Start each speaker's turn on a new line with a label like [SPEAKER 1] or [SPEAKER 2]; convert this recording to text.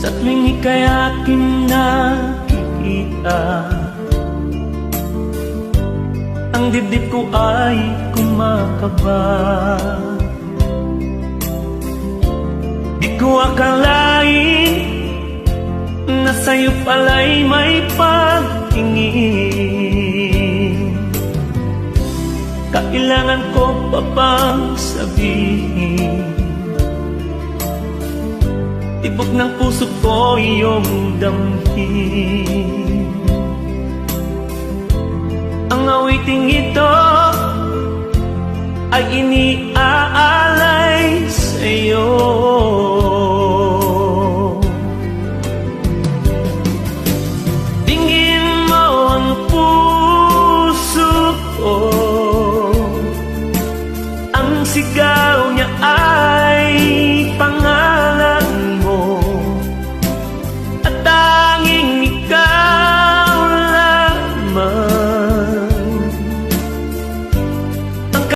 [SPEAKER 1] Sa tuwing ika'y aking nakikita, ang dibdib ko ay kumakaba. Di ko akalain na sa'yo pala'y may pagtingin. Kailangan ko pa bang sabihin? Tibok ng puso ko iyong damhin. Ang awiting ito ay iniaalay sa'yo.